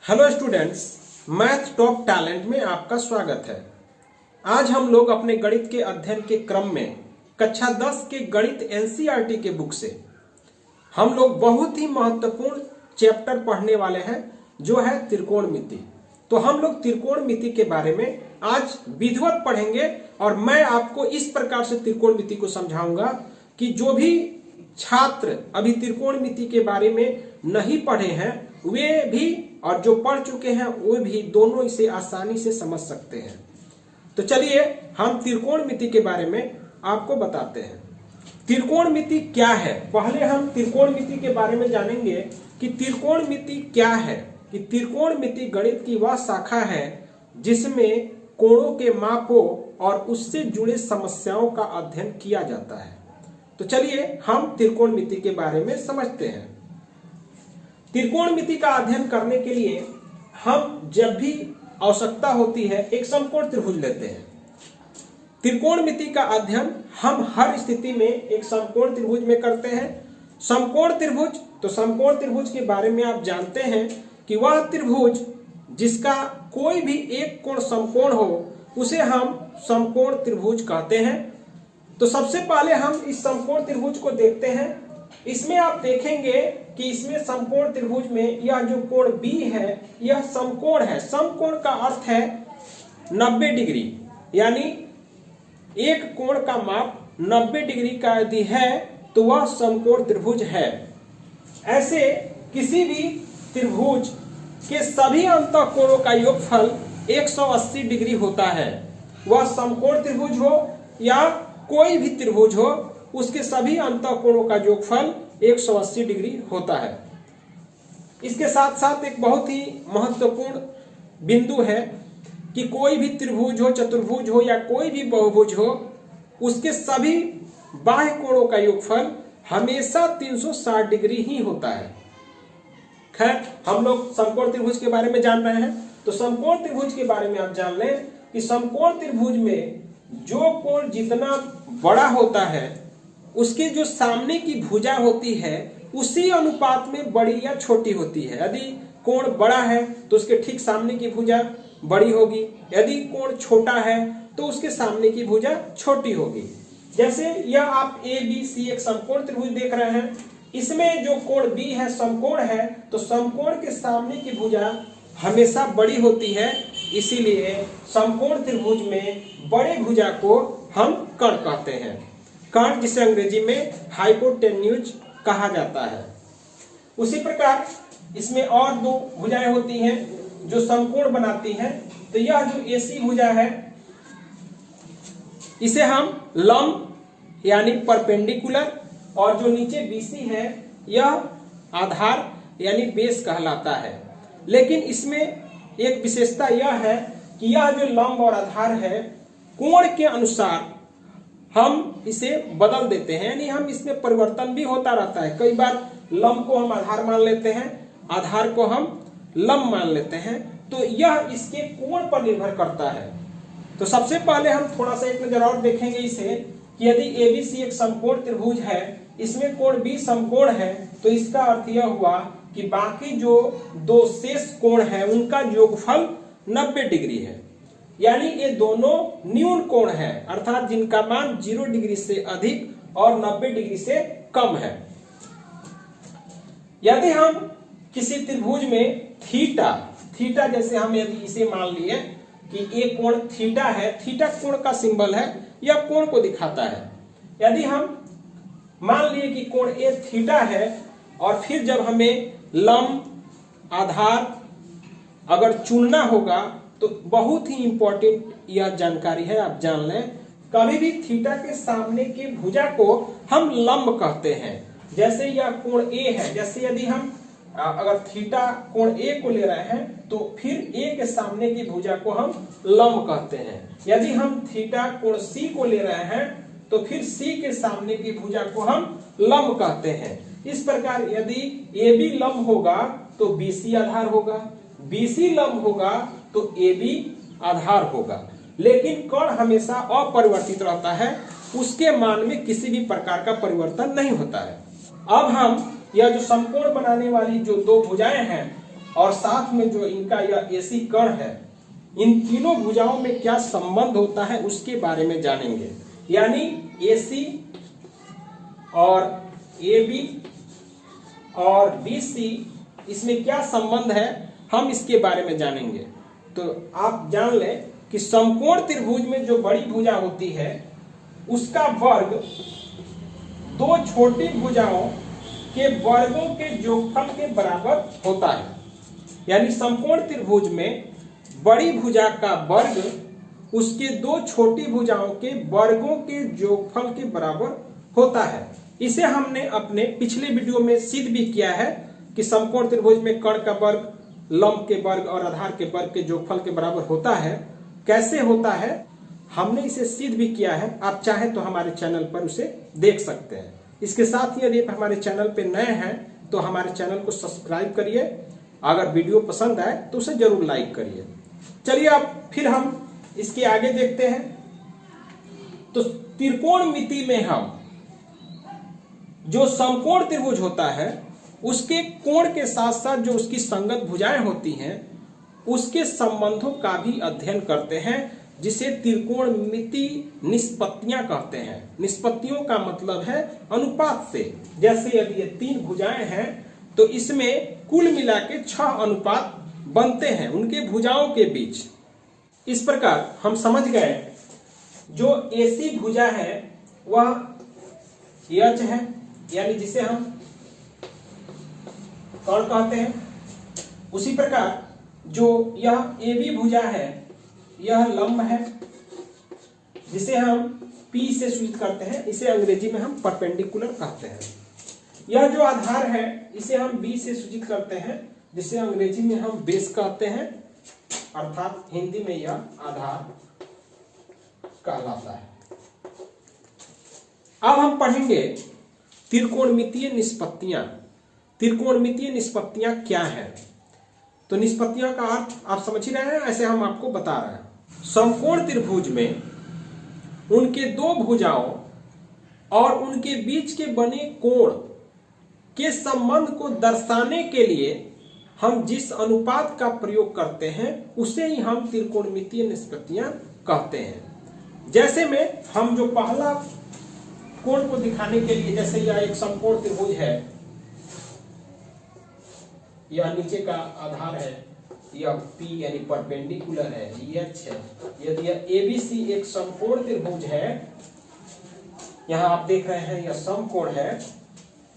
Hello students, math top talent में आपका स्वागत है। आज हम लोग अपने गणित के अध्ययन के क्रम में कक्षा 10 के गणित एनसीईआरटी के बुक से हम लोग बहुत ही महत्वपूर्ण चैप्टर पढ़ने वाले हैं, जो है त्रिकोणमिति। तो हम लोग त्रिकोणमिति के बारे में आज विधिवत पढ़ेंगे और मैं आपको इस प्रकार से त्रिकोणमिति को समझाऊंगा कि जो भी छात्र अभी त्रिकोणमिति के बारे में नहीं पढ़े हैं वे भी और जो पढ़ चुके हैं वे भी दोनों इसे आसानी से समझ सकते हैं। तो चलिए हम त्रिकोणमिति के बारे में आपको बताते हैं। त्रिकोणमिति क्या है, पहले हम त्रिकोणमिति के बारे में जानेंगे कि त्रिकोणमिति क्या है। कि त्रिकोणमिति गणित की वह शाखा है जिसमें कोणों के मापों और उससे जुड़े समस्याओं का अध्ययन किया जाता है। तो चलिए हम त्रिकोणमिति के बारे में समझते हैं। त्रिकोणमिति का अध्ययन करने के लिए हम जब भी आवश्यकता होती है एक समकोण त्रिभुज लेते हैं। त्रिकोणमिति का अध्ययन हम हर स्थिति में एक समकोण त्रिभुज में करते हैं। समकोण त्रिभुज, तो समकोण त्रिभुज के बारे में आप जानते हैं कि वह त्रिभुज जिसका कोई भी एक कोण समकोण हो उसे हम समकोण त्रिभुज कहते हैं। तो सबसे पहले हम इस समकोण त्रिभुज को देखते हैं। इसमें आप देखेंगे कि इसमें समकोण त्रिभुज में यह जो कोण B है यह समकोण है। समकोण का अर्थ है 90 डिग्री, यानी एक कोण का माप 90 डिग्री का यदि है तो वह समकोण त्रिभुज है। ऐसे किसी भी त्रिभुज के सभी अंतःकोणों का योगफल 180 डिग्री होता है। वह समकोण त्रिभुज हो या कोई भी त्रिभुज हो, उसके सभी अंतःकोणों का योगफल 180 डिग्री होता है। इसके साथ साथ एक बहुत ही महत्वपूर्ण बिंदु है कि कोई भी त्रिभुज हो, चतुर्भुज हो या कोई भी बहुभुज हो, उसके सभी बाह्य कोणों का योगफल हमेशा 360 डिग्री ही होता है। खैर, हम लोग समकोण त्रिभुज के बारे में जान रहे हैं, तो समकोण त्रिभुज के बारे में आप जान लें कि समकोण त्रिभुज में जो कोण जितना बड़ा होता है उसके जो सामने की भुजा होती है उसी अनुपात में बड़ी या छोटी होती है। यदि कोण बड़ा है तो उसके ठीक सामने की भुजा बड़ी होगी, यदि कोण छोटा है तो उसके सामने की भुजा छोटी होगी। जैसे यह आप ABC एक समकोण त्रिभुज देख रहे हैं, इसमें जो कोण B है समकोण है, तो समकोण के सामने की भुजा हमेशा बड़ी होती है। इसीलिए समकोण त्रिभुज में बड़े भुजा को हम कर्ण कहते हैं। कर्ण जिसे अंग्रेजी में हाइपोटेन्यूज कहा जाता है। उसी प्रकार इसमें और दो भुजाएं होती हैं जो समकोण बनाती हैं। तो यह जो AC भुजा है इसे हम लंब यानी परपेंडिकुलर, और जो नीचे BC है यह आधार यानी बेस कहलाता है। लेकिन इसमें एक विशेषता यह है कि यह जो लंब और आधार है कोण के अनुसार हम इसे बदल देते हैं, यानी हम इसमें परिवर्तन भी होता रहता है। कई बार लंब को हम आधार मान लेते हैं, आधार को हम लंब मान लेते हैं, तो यह इसके कोण पर निर्भर करता है। तो सबसे पहले हम थोड़ा सा एक नजर और देखेंगे इसे कि यदि ABC एक समकोण त्रिभुज है, इसमें कोण B समकोण है, तो इसका अर्थ यह हुआ कि बाकी जो दो शेष कोण है उनका योगफल 90 डिग्री है। यानी ये दोनों न्यून कोण है, अर्थात जिनका मान 0 डिग्री से अधिक और 90 डिग्री से कम है। यदि हम किसी त्रिभुज में थीटा जैसे हम यदि इसे मान लिए कि एक कोण थीटा है, थीटा कोण का सिंबल है, यह कोण को दिखाता है। यदि हम मान लिए कि कोण A थीटा है और फिर जब हमें लंब आधार अगर चुनना होगा तो बहुत ही इंपॉर्टेंट यह जानकारी है, आप जान लें। कभी भी थीटा के सामने की भुजा को हम लंब कहते हैं। जैसे यह कोण A है, जैसे यदि हम अगर थीटा कोण A को ले रहे हैं तो फिर A के सामने की भुजा को हम लंब कहते हैं। यदि हम थीटा कोण C को ले रहे हैं तो फिर C के सामने की भुजा को हम लंब कहते हैं। इस प्रकार यदि AB लंब होगा तो BC आधार होगा, BC लंब होगा तो AB आधार होगा। लेकिन कोण हमेशा अपरिवर्तित रहता है, उसके मान में किसी भी प्रकार का परिवर्तन नहीं होता है। अब हम यह जो समकोण बनाने वाली जो दो भुजाएं हैं और साथ में जो इनका यह AC कर्ण है, इन तीनों भुजाओं में क्या संबंध होता है उसके बारे में जानेंगे। यानी AC और AB और BC इसमें क्या संबंध है, हम इसके बारे में जानेंगे। तो आप जान लें कि समकोण त्रिभुज में जो बड़ी भुजा होती है उसका वर्ग दो छोटी भुजाओं के वर्गों के योगफल के बराबर होता है। यानी समकोण त्रिभुज में बड़ी भुजा का वर्ग उसके दो छोटी भुजाओं के वर्गों के योगफल के बराबर होता है। इसे हमने अपने पिछले वीडियो में सिद्ध भी किया है कि समकोण त्रिभुज में कर्ण का वर्ग लंब के वर्ग और आधार के वर्ग के योगफल के बराबर होता है। कैसे होता है हमने इसे सिद्ध भी किया है, आप चाहे तो हमारे चैनल पर उसे देख सकते हैं। इसके साथ ही यदि आप हमारे चैनल पर नए हैं तो हमारे चैनल को सब्सक्राइब करिए, अगर वीडियो पसंद आए तो उसे जरूर लाइक करिए। चलिए अब फिर हम इसके आगे देखते हैं। तो त्रिकोणमिति में हम जो समकोण त्रिभुज होता है उसके कोण के साथ साथ जो उसकी संगत भुजाएं होती हैं उसके संबंधों का भी अध्ययन करते हैं, जिसे त्रिकोणमिति निष्पत्तियां कहते हैं। निष्पत्तियों का मतलब है अनुपात से। जैसे यदि ये 3 भुजाएं हैं तो इसमें कुल मिला के 6 अनुपात बनते हैं उनके भुजाओं के बीच। इस प्रकार हम समझ गए जो AC भुजा है वह H है, यानी जिसे हम कर्ण कहते हैं। उसी प्रकार जो यह AB भुजा है यह लंब है, जिसे हम P से सूचित करते हैं। इसे अंग्रेजी में हम परपेंडिकुलर कहते हैं। यह जो आधार है इसे हम B से सूचित करते हैं, जिसे अंग्रेजी में हम बेस कहते हैं, अर्थात हिंदी में यह आधार कहलाता है। अब हम पढ़ेंगे त्रिकोणमितीय निष्पत्तियां। त्रिकोणमितीय निष्पत्तियां क्या हैं? तो निष्पत्तियों का अर्थ आप समझ ही रहे हैं, ऐसे हम आपको बता रहे हैं। समकोण त्रिभुज में उनके दो भुजाओं और उनके बीच के बने कोण के संबंध को दर्शाने के लिए हम जिस अनुपात का प्रयोग करते हैं उसे ही हम त्रिकोणमितीय निष्पत्तियां कहते हैं। जैसे में हम जो पहला कोण को दिखाने के लिए, जैसे यह एक समकोण त्रिभुज है, यह नीचे का आधार है, यह P यानी परपेंडिकुलर है, H है। यदि यह ABC एक समकोण त्रिभुज है, यहां आप देख रहे हैं यह समकोण है,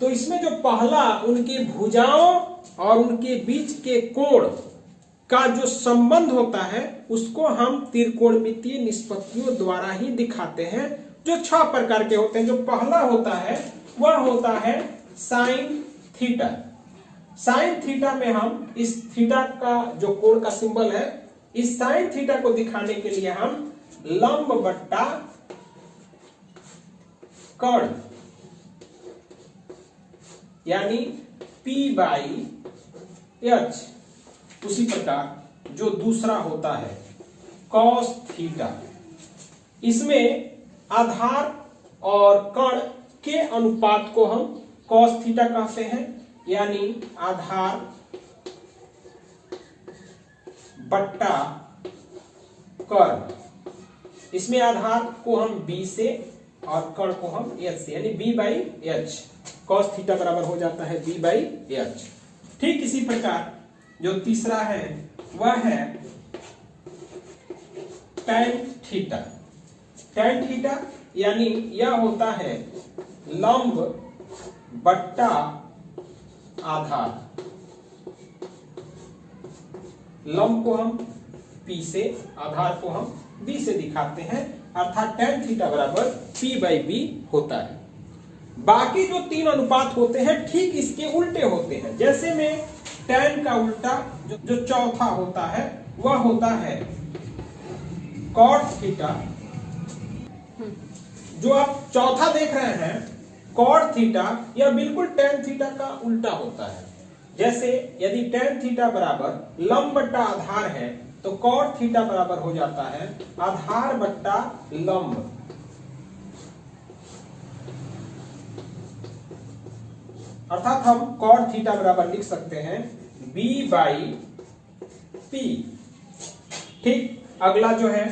तो इसमें जो पहला उनके भुजाओं और उनके बीच के कोण का जो संबंध होता है उसको हम त्रिकोणमितीय निष्पत्तियों द्वारा ही दिखाते हैं, जो 6 प्रकार के होते हैं। जो पहला होता है वह होता है साइन थीटा। साइन थीटा में हम इस थीटा का जो कोण का सिंबल है, इस साइन थीटा को दिखाने के लिए हम लंब बट्टा कर्ण यानी P/H। उसी प्रकार जो दूसरा होता है कॉस थीटा, इसमें आधार और कर्ण के अनुपात को हम कॉस थीटा कहते हैं, यानी आधार बट्टा कर्ण। इसमें आधार को हम B से और कर्ण को हम H से, यानी B/H। कॉस थीटा बराबर हो जाता है B/H। ठीक इसी प्रकार जो तीसरा है वह है टैन थीटा। टैन थीटा यानी यह होता है लंब बट्टा आधार। लंब को हम P से, आधार को हम B से दिखाते हैं, अर्थात टैन थीटा बराबर P/B होता है। बाकी जो 3 अनुपात होते हैं ठीक इसके उल्टे होते हैं। जैसे में टैन का उल्टा जो चौथा होता है वह होता है कॉट थीटा। जो आप चौथा देख रहे हैं कॉट थीटा, यह बिल्कुल टैन थीटा का उल्टा होता है। जैसे यदि टैन थीटा बराबर लंब बट्टा आधार है तो कॉट थीटा बराबर हो जाता है आधार बट्टा लंब। अर्थात हम कॉट थीटा बराबर लिख सकते हैं बी बाई पी। ठीक, अगला जो है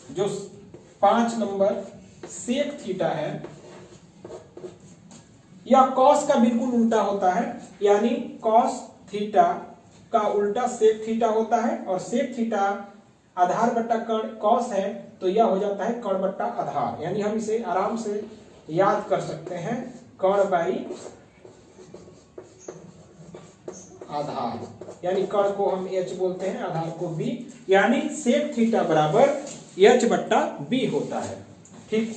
जो 5 नंबर सेक थीटा है, यह कॉस का बिल्कुल उल्टा होता है, यानी कॉस थीटा का उल्टा सेक थीटा होता है, और सेक थीटा आधार बट्टा कर्ण कॉस है, तो यह हो जाता है कर्ण बट्टा आधार। यानी हम इसे आराम से याद कर सकते हैं, कर्ण बाई आधार, यानी कर्ण को हम एच बोलते हैं, आधार को बी, यानी सेक थीटा बराबर एच बट्टा बी होता है। ठीक,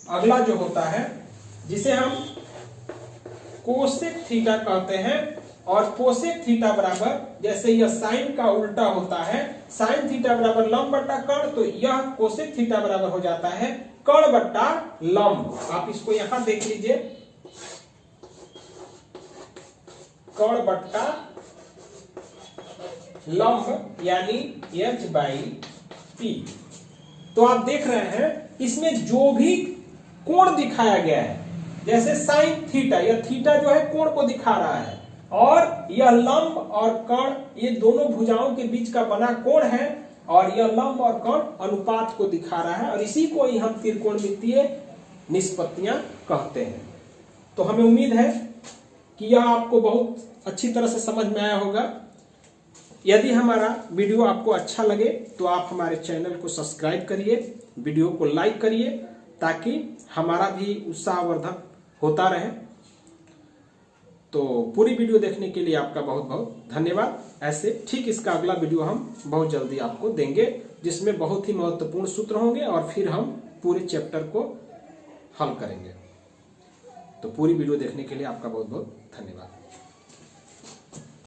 अगला जो होता है जिसे हम कोसेक थीटा कहते हैं, और कोसेक थीटा बराबर, जैसे यह साइन का उल्टा होता है, साइन थीटा बराबर लंब बट्टा कर्ण, तो यह कोसेक थीटा बराबर हो जाता है कर्ण बट्टा लंब। आप इसको यहां देख लीजिए, कर्ण बट्टा लंब यानी एच बाई पी। तो आप देख रहे हैं इसमें जो भी कोण दिखाया गया है, जैसे साइन थीटा, यह थीटा जो है कोण को दिखा रहा है, और यह लंब और कर्ण ये दोनों भुजाओं के बीच का बना कोण है, और यह लंब और कर्ण अनुपात को दिखा रहा है, और इसी को ही हम त्रिकोणमितीय निष्पत्तियां कहते हैं। तो हमें उम्मीद है कि यह आपको बहुत अच्छी तरह से समझ में आया होगा। यदि हमारा वीडियो आपको अच्छा लगे तो आप हमारे चैनल को सब्सक्राइब करिए, वीडियो को लाइक करिए, ताकि हमारा भी उत्साहवर्धक होता रहे। तो पूरी वीडियो देखने के लिए आपका बहुत बहुत धन्यवाद। ऐसे ठीक इसका अगला वीडियो हम बहुत जल्दी आपको देंगे, जिसमें बहुत ही महत्वपूर्ण सूत्र होंगे, और फिर हम पूरे चैप्टर को हल करेंगे। तो पूरी वीडियो देखने के लिए आपका बहुत बहुत धन्यवाद।